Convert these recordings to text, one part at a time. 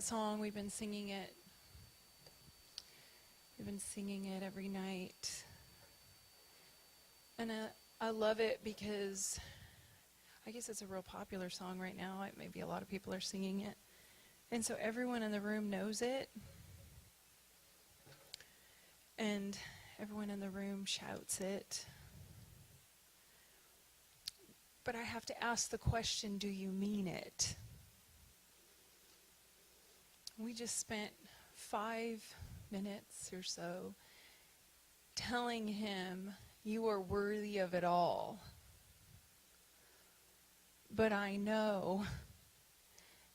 Song, we've been singing it. We've been singing it every night. And I love it because I guess it's a real popular song right now. Maybe a lot of people are singing it. And so everyone in the room knows it. And everyone in the room shouts it. But I have to ask the question, do you mean it? We just spent 5 minutes or so telling him, you are worthy of it all. But I know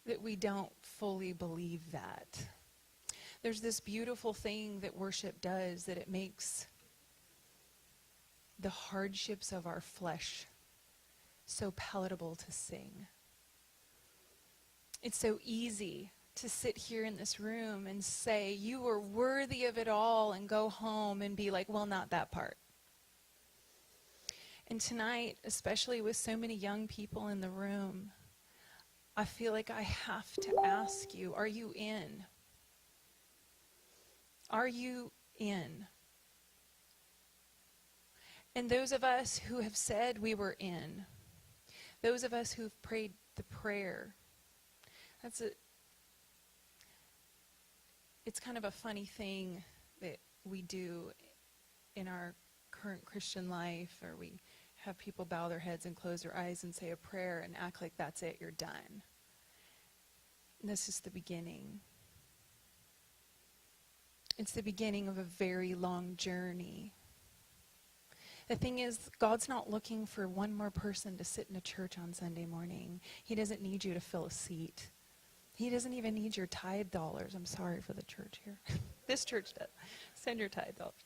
that we don't fully believe that. There's this beautiful thing that worship does, that it makes the hardships of our flesh so palatable to sing. It's so easy to sit here in this room and say, you are worthy of it all, and go home and be like, well, not that part. And tonight, especially with so many young people in the room, I feel like I have to ask you, are you in? Are you in? And those of us who have said we were in, those of us who've prayed the prayer, it's kind of a funny thing that we do in our current Christian life, or we have people bow their heads and close their eyes and say a prayer and act like that's it, you're done. And this is the beginning. It's the beginning of a very long journey. The thing is, God's not looking for one more person to sit in a church on Sunday morning. He doesn't need you to fill a seat. He doesn't even need your tithe dollars. I'm sorry for the church here. This church does. Send your tithe dollars.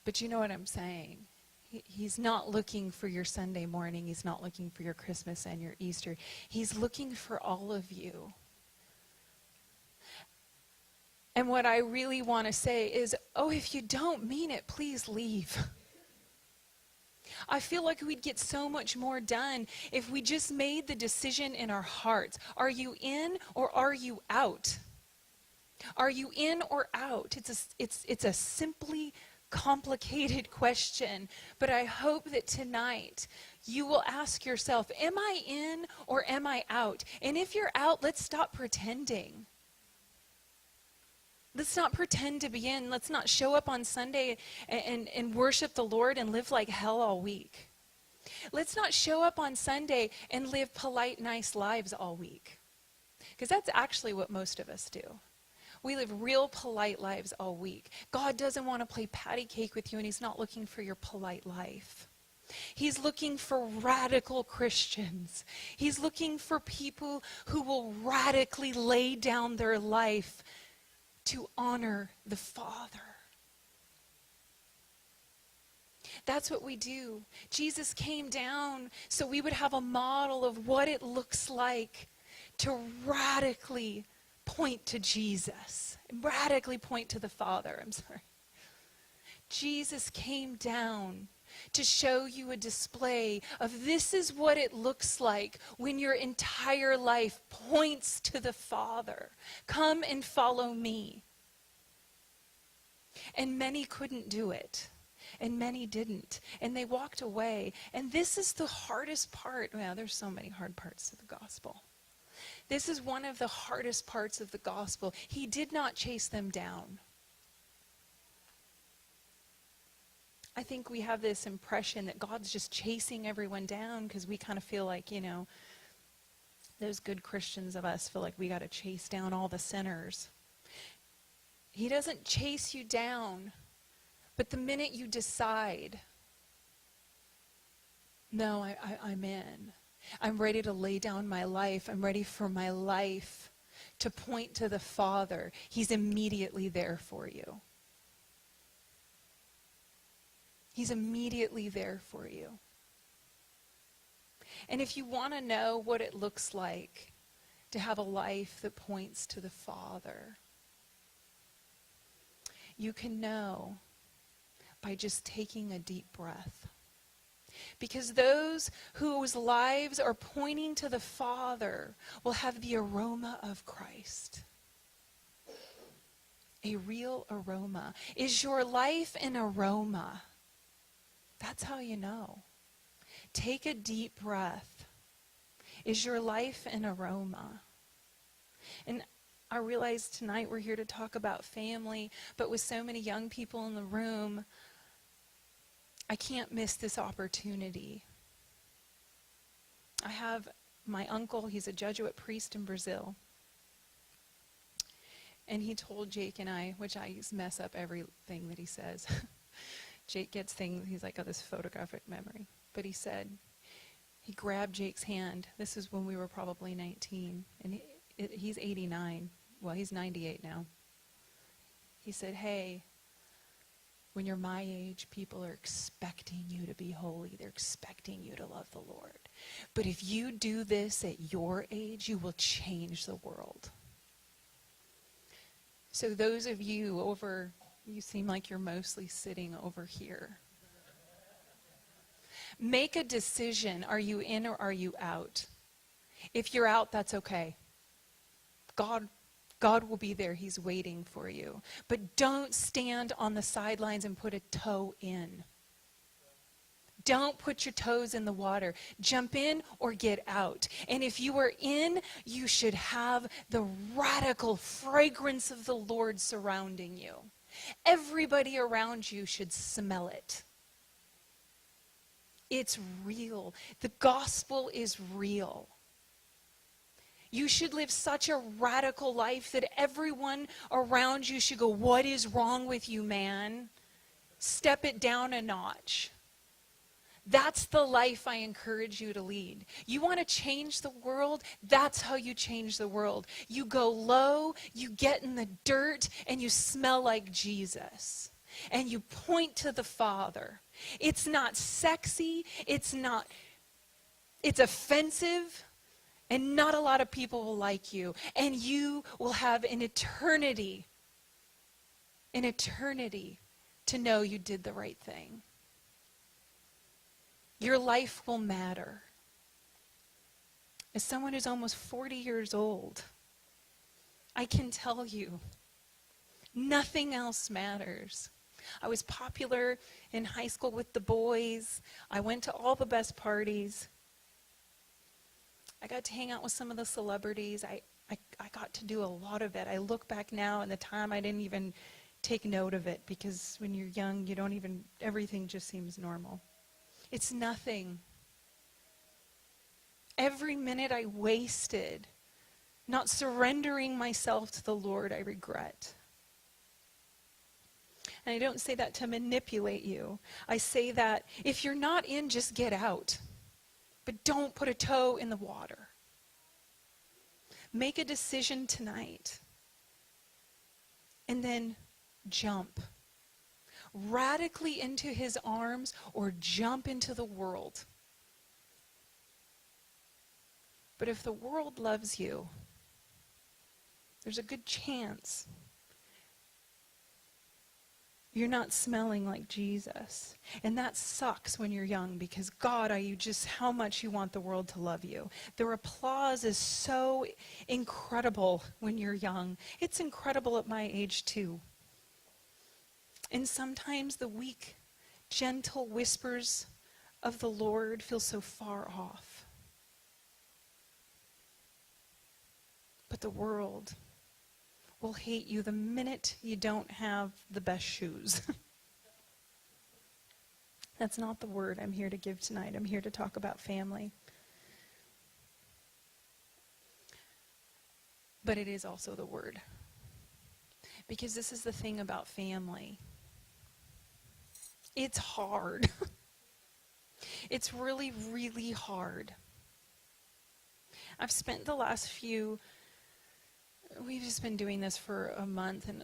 But you know what I'm saying. He's not looking for your Sunday morning. He's not looking for your Christmas and your Easter. He's looking for all of you. And what I really want to say is, if you don't mean it, please leave. I feel like we'd get so much more done if we just made the decision in our hearts. Are you in or are you out? Are you in or out? It's a simply complicated question, but I hope that tonight you will ask yourself, am I in or am I out? And if you're out, let's stop pretending. Let's not pretend to be in. Let's not show up on Sunday and worship the Lord and live like hell all week. Let's not show up on Sunday and live polite, nice lives all week. Because that's actually what most of us do. We live real polite lives all week. God doesn't want to play patty cake with you, and he's not looking for your polite life. He's looking for radical Christians. He's looking for people who will radically lay down their life to honor the Father. That's what we do. Jesus came down so we would have a model of what it looks like to radically point to Jesus, radically point to the Father. Jesus came down to show you a display of this is what it looks like when your entire life points to the Father. Come and follow me. And many couldn't do it. And many didn't. And they walked away. And this is the hardest part. Well, there's so many hard parts to the gospel. This is one of the hardest parts of the gospel. He did not chase them down. I think we have this impression that God's just chasing everyone down because we kind of feel like, those good Christians of us feel like we got to chase down all the sinners. He doesn't chase you down, but the minute you decide, no, I'm in. I'm ready to lay down my life. I'm ready for my life to point to the Father. He's immediately there for you. He's immediately there for you. And if you want to know what it looks like to have a life that points to the Father, you can know by just taking a deep breath. Because those whose lives are pointing to the Father will have the aroma of Christ. A real aroma. Is your life an aroma? That's how you know. Take a deep breath. Is your life an aroma? And I realize tonight we're here to talk about family, but with so many young people in the room, I can't miss this opportunity. I have my uncle, he's a Jesuit priest in Brazil. And he told Jake and I, which I mess up everything that he says. Jake gets things, he's like, oh, this photographic memory. But he said, he grabbed Jake's hand. This is when we were probably 19. And he's 89. Well, he's 98 now. He said, hey, when you're my age, people are expecting you to be holy. They're expecting you to love the Lord. But if you do this at your age, you will change the world. So those of you you seem like you're mostly sitting over here. Make a decision. Are you in or are you out? If you're out, that's okay. God will be there. He's waiting for you. But don't stand on the sidelines and put a toe in. Don't put your toes in the water. Jump in or get out. And if you are in, you should have the radical fragrance of the Lord surrounding you. Everybody around you should smell it. It's real. The gospel is real. You should live such a radical life that everyone around you should go, what is wrong with you, man? Step it down a notch. That's the life I encourage you to lead. You want to change the world? That's how you change the world. You go low, you get in the dirt, and you smell like Jesus. And you point to the Father. It's not sexy. It's offensive. And not a lot of people will like you. And you will have an eternity to know you did the right thing. Your life will matter. As someone who's almost 40 years old, I can tell you, nothing else matters. I was popular in high school with the boys. I went to all the best parties. I got to hang out with some of the celebrities. I got to do a lot of it. I look back now, and the time I didn't even take note of it, because when you're young, everything just seems normal. It's nothing. Every minute I wasted not surrendering myself to the Lord, I regret. And I don't say that to manipulate you. I say that if you're not in, just get out. But don't put a toe in the water. Make a decision tonight. And then jump. Radically into his arms, or jump into the world. But if the world loves you, there's a good chance you're not smelling like Jesus. And that sucks when you're young, because God, how much you want the world to love you. Their applause is so incredible when you're young. It's incredible at my age too. And sometimes the weak, gentle whispers of the Lord feel so far off. But the world will hate you the minute you don't have the best shoes. That's not the word I'm here to give tonight. I'm here to talk about family. But it is also the word. Because this is the thing about family. It's hard. It's really, really hard. I've spent we've just been doing this for a month, and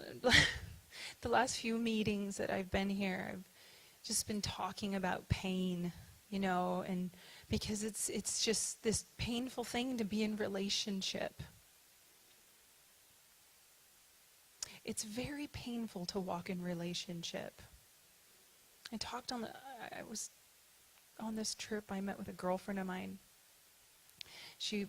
the last few meetings that I've been here, I've just been talking about pain, and because it's just this painful thing to be in relationship. It's very painful to walk in relationship. I was on this trip, I met with a girlfriend of mine. She,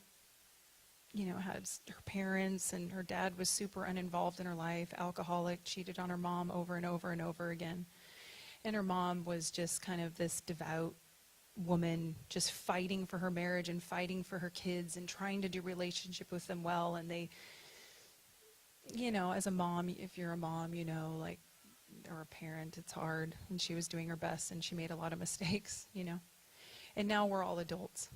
had her parents, and her dad was super uninvolved in her life, alcoholic, cheated on her mom over and over and over again. And her mom was just kind of this devout woman, just fighting for her marriage and fighting for her kids and trying to do relationship with them well. And they, as a mom, if you're a mom, like, or a parent, it's hard. And she was doing her best, and she made a lot of mistakes, And now we're all adults.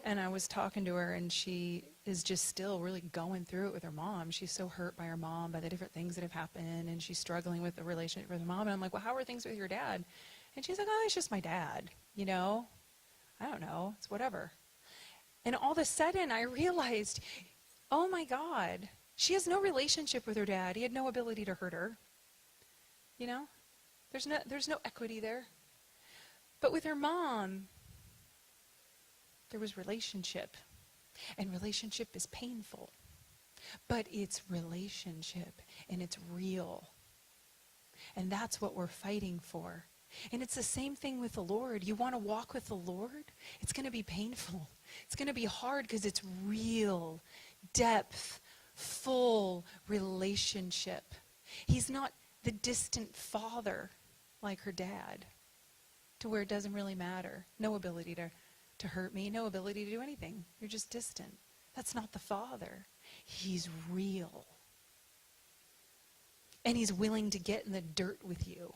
And I was talking to her, and she is just still really going through it with her mom. She's so hurt by her mom, by the different things that have happened, and she's struggling with the relationship with her mom. And I'm like, well, how are things with your dad? And she's like, oh, it's just my dad, I don't know, it's whatever. And all of a sudden, I realized, oh my God, she has no relationship with her dad. He had no ability to hurt her. There's no equity there. But with her mom, there was relationship. And relationship is painful. But it's relationship, and it's real. And that's what we're fighting for. And it's the same thing with the Lord. You want to walk with the Lord? It's going to be painful. It's going to be hard because it's real, depth, full relationship. He's not the distant father like her dad, to where it doesn't really matter. No ability to hurt me, no ability to do anything. You're just distant. That's not the Father. He's real. And he's willing to get in the dirt with you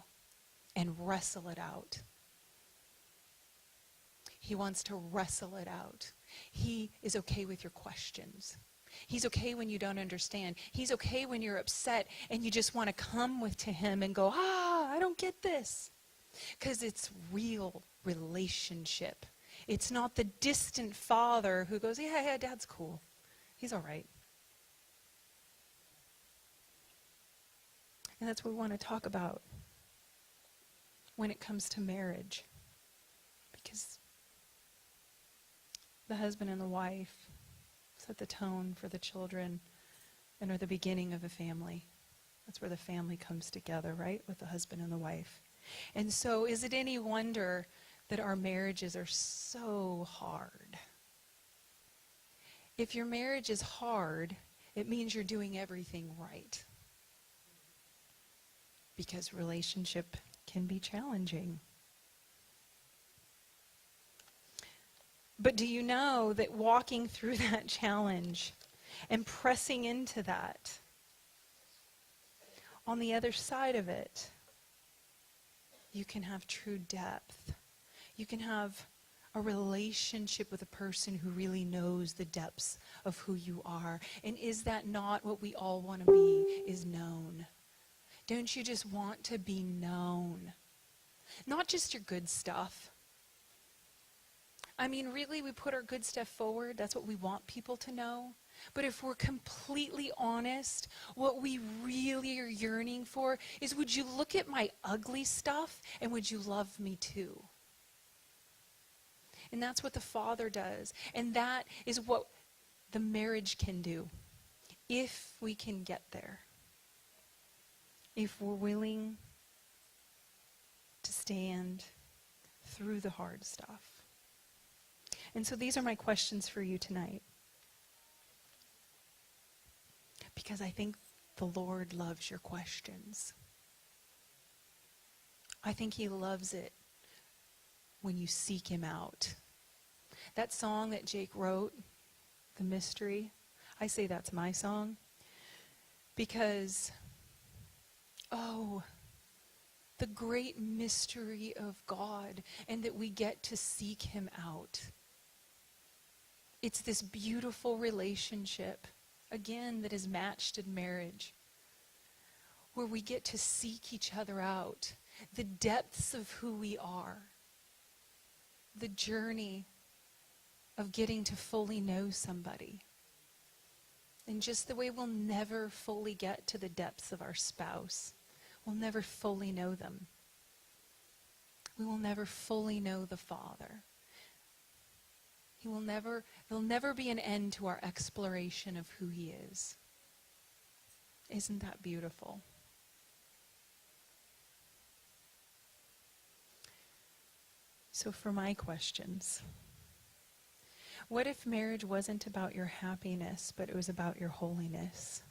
and wrestle it out. He wants to wrestle it out. He is okay with your questions. He's okay when you don't understand. He's okay when you're upset and you just want to come to him and go, I don't get this. Because it's real relationship. It's not the distant father who goes, yeah, dad's cool. He's all right. And that's what we want to talk about when it comes to marriage. Because the husband and the wife set the tone for the children and are the beginning of the family. That's where the family comes together, right? With the husband and the wife. And so is it any wonder that our marriages are so hard? If your marriage is hard, it means you're doing everything right. Because relationship can be challenging. But do you know that walking through that challenge and pressing into that, on the other side of it, you can have true depth. You can have a relationship with a person who really knows the depths of who you are. And is that not what we all want to be, is known? Don't you just want to be known? Not just your good stuff. I mean, really, we put our good stuff forward. That's what we want people to know. But if we're completely honest, what we really are yearning for is, would you look at my ugly stuff and would you love me too? And that's what the Father does. And that is what the marriage can do, if we can get there. If we're willing to stand through the hard stuff. And so these are my questions for you tonight. Because I think the Lord loves your questions. I think he loves it when you seek him out. That song that Jake wrote, The Mystery, I say that's my song. Because, the great mystery of God, and that we get to seek him out. It's this beautiful relationship, again, that is matched in marriage, where we get to seek each other out, the depths of who we are, the journey of getting to fully know somebody. And just the way we'll never fully get to the depths of our spouse, we'll never fully know them. We will never fully know the Father. There'll never be an end to our exploration of who he is. Isn't that beautiful? So for my questions, what if marriage wasn't about your happiness, but it was about your holiness?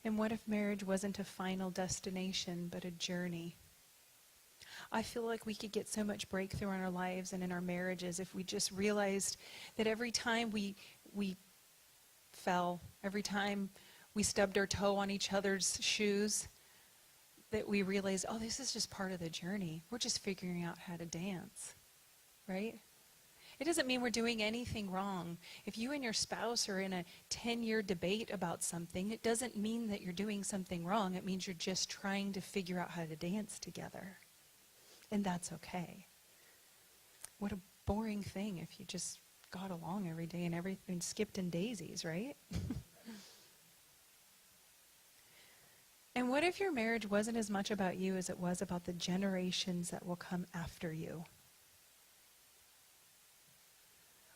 And what if marriage wasn't a final destination, but a journey? I feel like we could get so much breakthrough in our lives and in our marriages if we just realized that every time we fell, every time we stubbed our toe on each other's shoes, that we realize, oh, this is just part of the journey. We're just figuring out how to dance, right? It doesn't mean we're doing anything wrong. If you and your spouse are in a 10-year debate about something, it doesn't mean that you're doing something wrong. It means you're just trying to figure out how to dance together. And that's okay. What a boring thing if you just got along every day and everything skipped in daisies, right? And what if your marriage wasn't as much about you as it was about the generations that will come after you?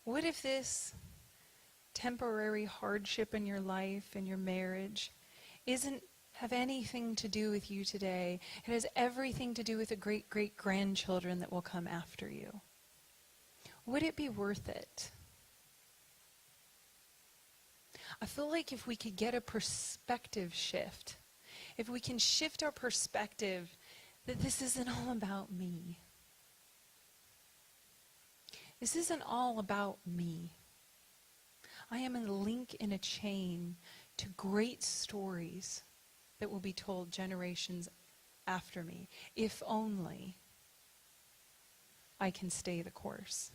What if this temporary hardship in your life and your marriage isn't have anything to do with you today? It has everything to do with the great-great-grandchildren that will come after you. Would it be worth it? I feel like if we could get a perspective shift, if we can shift our perspective that this isn't all about me. This isn't all about me. I am a link in a chain to great stories that will be told generations after me, if only I can stay the course.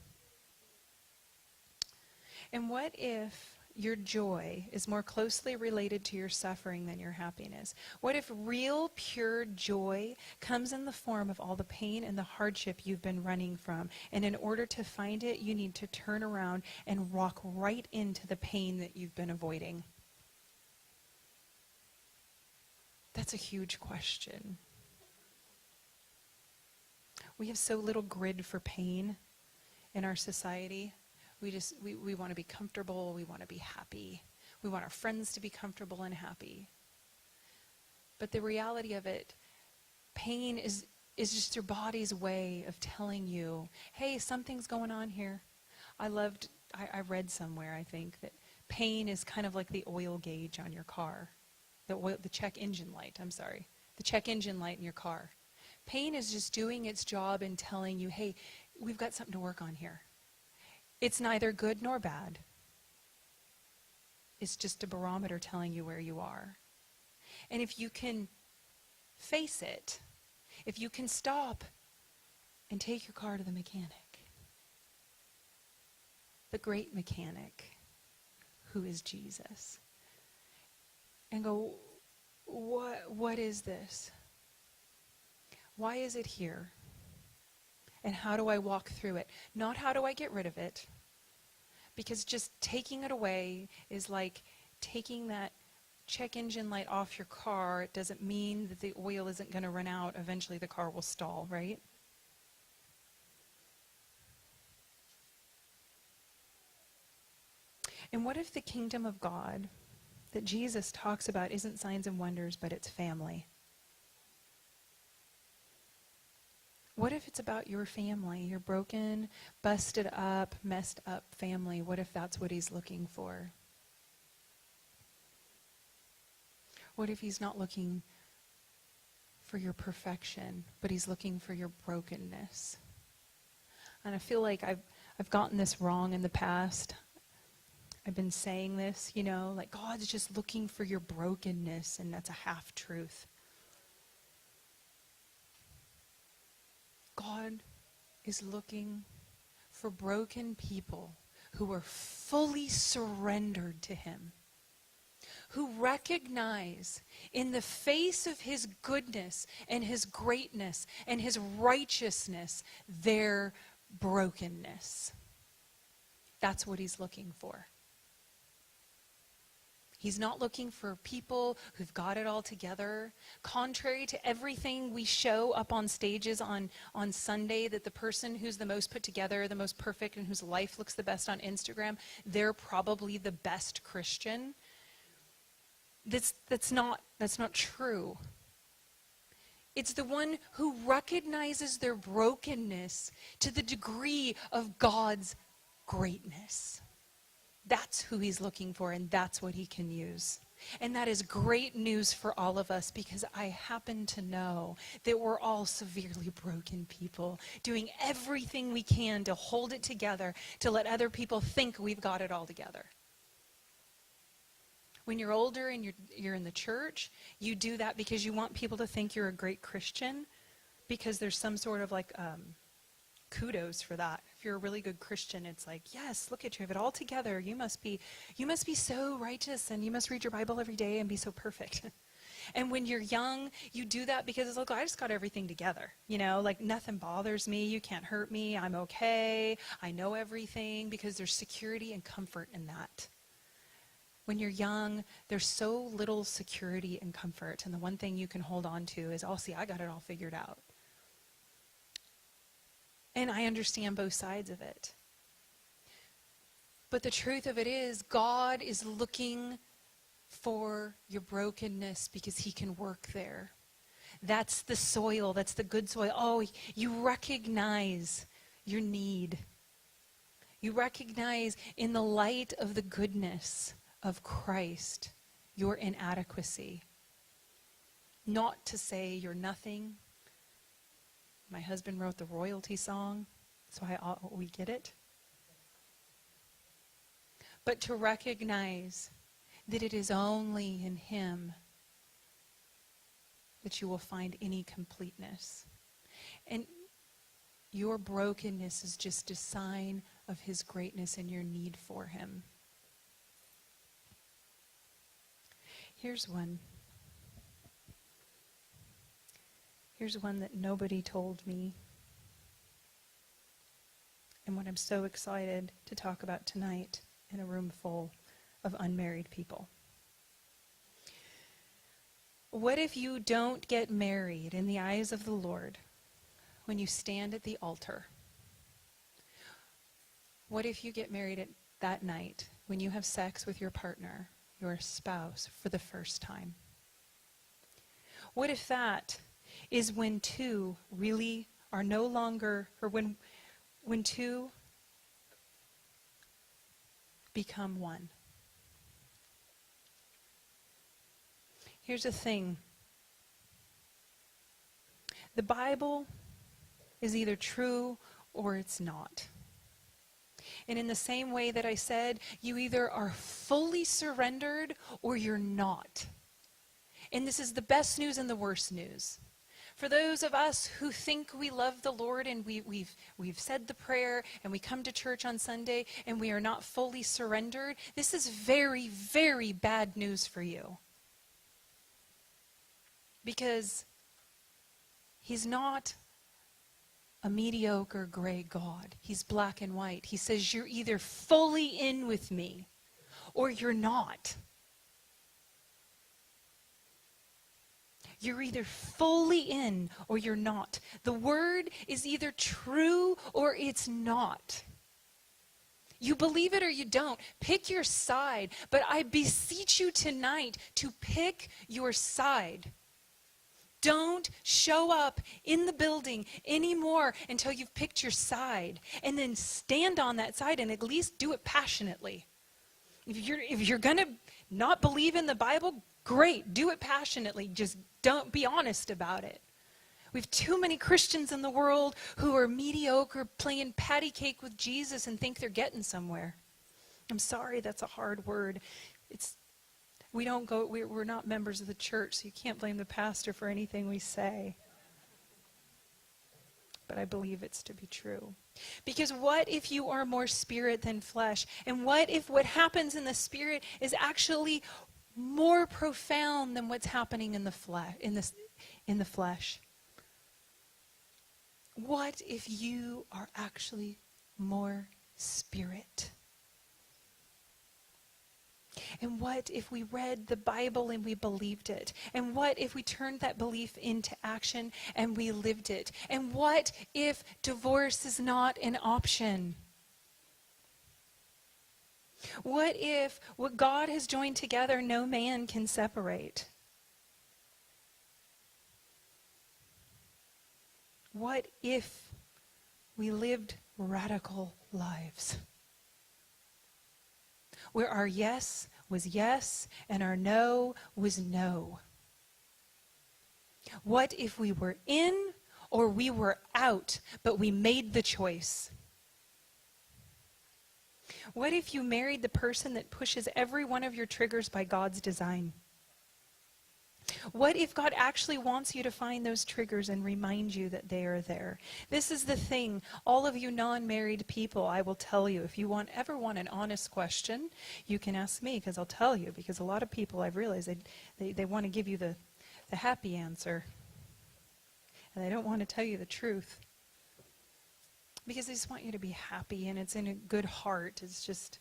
And what if your joy is more closely related to your suffering than your happiness? What if real, pure joy comes in the form of all the pain and the hardship you've been running from, and in order to find it, you need to turn around and walk right into the pain that you've been avoiding? That's a huge question. We have so little grid for pain in our society. We want to be comfortable. We want to be happy. We want our friends to be comfortable and happy. But the reality of it, pain is just your body's way of telling you, hey, something's going on here. I read somewhere, I think, that pain is kind of like the oil gauge on your car. The check engine light, the check engine light in your car. Pain is just doing its job and telling you, hey, we've got something to work on here. It's neither good nor bad. It's just a barometer telling you where you are. And if you can face it, if you can stop and take your car to the mechanic, the great mechanic who is Jesus, and go, what is this? Why is it here? And how do I walk through it? Not how do I get rid of it? Because just taking it away is like taking that check engine light off your car. It doesn't mean that the oil isn't going to run out. Eventually the car will stall, right? And what if the kingdom of God that Jesus talks about isn't signs and wonders, but it's family? What if it's about your family, your broken, busted up, messed up family? What if that's what he's looking for? What if he's not looking for your perfection, but he's looking for your brokenness? And I feel like I've gotten this wrong in the past. I've been saying this, like God's just looking for your brokenness, and that's a half-truth. God is looking for broken people who are fully surrendered to him, who recognize in the face of his goodness and his greatness and his righteousness their brokenness. That's what he's looking for. He's not looking for people who've got it all together. Contrary to everything we show up on stages on Sunday, that the person who's the most put together, the most perfect, and whose life looks the best on Instagram, they're probably the best Christian. That's not true. It's the one who recognizes their brokenness to the degree of God's greatness. That's who he's looking for, and that's what he can use. And that is great news for all of us, because I happen to know that we're all severely broken people, doing everything we can to hold it together, to let other people think we've got it all together. When you're older and you're in the church, you do that because you want people to think you're a great Christian, because there's some sort of like kudos for that. If you're a really good Christian, it's like, yes, look at you, have it all together. You must be so righteous, and you must read your Bible every day and be so perfect. And when you're young, you do that because it's like, I just got everything together. You know, like nothing bothers me. You can't hurt me. I'm okay. I know everything, because there's security and comfort in that. When you're young, there's so little security and comfort. And the one thing you can hold on to is, oh, see, I got it all figured out. And I understand both sides of it. But the truth of it is, God is looking for your brokenness because he can work there. That's the soil. That's the good soil. Oh, you recognize your need. You recognize in the light of the goodness of Christ your inadequacy. Not to say you're nothing. My husband wrote the royalty song, so we get it. But to recognize that it is only in him that you will find any completeness. And your brokenness is just a sign of his greatness and your need for him. Here's one. Here's one that nobody told me, and what I'm so excited to talk about tonight in a room full of unmarried people. What if you don't get married in the eyes of the Lord when you stand at the altar? What if you get married at that night when you have sex with your partner, your spouse, for the first time? What if that is when two really are no longer, or when two become one? Here's the thing. The Bible is either true or it's not. And in the same way that I said, you either are fully surrendered or you're not. And this is the best news and the worst news. For those of us who think we love the Lord and we've said the prayer and we come to church on Sunday and we are not fully surrendered, this is very, very bad news for you. Because he's not a mediocre gray God. He's black and white. He says you're either fully in with me or you're not. You're either fully in or you're not. The word is either true or it's not. You believe it or you don't. Pick your side. But I beseech you tonight to pick your side. Don't show up in the building anymore until you've picked your side. And then stand on that side and at least do it passionately. If you're going to not believe in the Bible, great, do it passionately. Just don't be honest about it. We have too many Christians in the world who are mediocre, playing patty cake with Jesus and think they're getting somewhere. I'm sorry, that's a hard word. We're not members of the church, so you can't blame the pastor for anything we say. But I believe it's to be true. Because what if you are more spirit than flesh? And what if what happens in the spirit is actually more profound than what's happening in the flesh? What if you are actually more spirit? And what if we read the Bible and we believed it? And what if we turned that belief into action and we lived it? And what if divorce is not an option? What if what God has joined together, no man can separate? What if we lived radical lives? Where our yes was yes and our no was no. What if we were in or we were out, but we made the choice? What if you married the person that pushes every one of your triggers by God's design? What if God actually wants you to find those triggers and remind you that they are there? This is the thing. All of you non-married people, I will tell you, if you ever want an honest question, you can ask me, because I'll tell you. Because a lot of people, I've realized, they want to give you the happy answer. And they don't want to tell you the truth. Because they just want you to be happy, and it's in a good heart. It's just,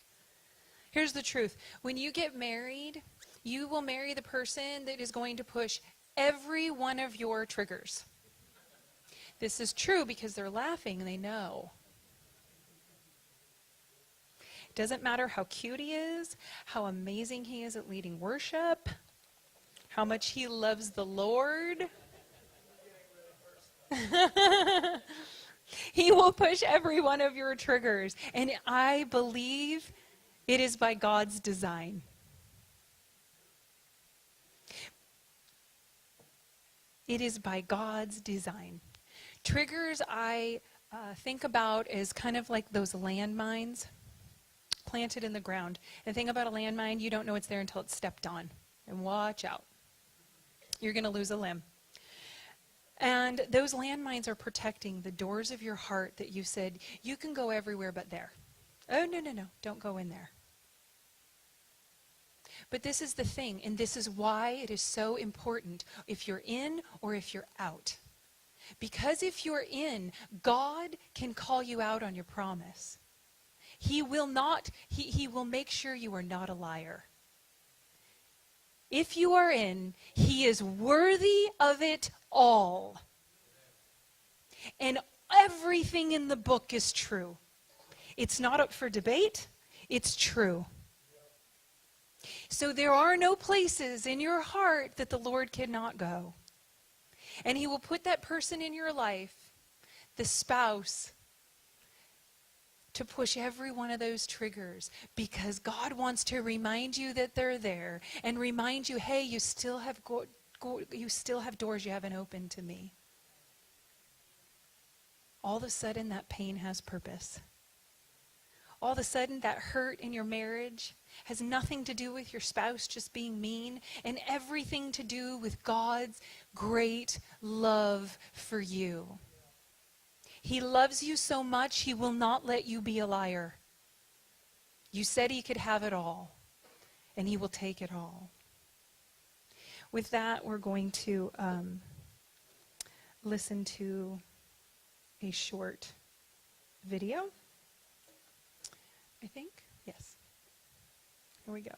here's the truth. When you get married, you will marry the person that is going to push every one of your triggers. This is true because they're laughing and they know. It doesn't matter how cute he is, how amazing he is at leading worship, how much he loves the Lord. He will push every one of your triggers. And I believe it is by God's design. It is by God's design. Triggers I think about as kind of like those landmines planted in the ground. And the thing about a landmine, you don't know it's there until it's stepped on. And watch out. You're going to lose a limb. And those landmines are protecting the doors of your heart that you said, you can go everywhere but there. Oh, no, don't go in there. But this is the thing, and this is why it is so important if you're in or if you're out. Because if you're in, God can call you out on your promise. He will not, he will make sure you are not a liar. If you are in, he is worthy of it all. And everything in the book is true. It's not up for debate. It's true. So there are no places in your heart that the Lord cannot go. And he will put that person in your life, the spouse, to push every one of those triggers, because God wants to remind you that they're there and remind you, hey, you still have doors you haven't opened to me. All of a sudden, that pain has purpose. All of a sudden, that hurt in your marriage has nothing to do with your spouse just being mean, and everything to do with God's great love for you. He loves you so much, he will not let you be a liar. You said he could have it all, and he will take it all. With that, we're going to listen to a short video. I think? Yes. Here we go.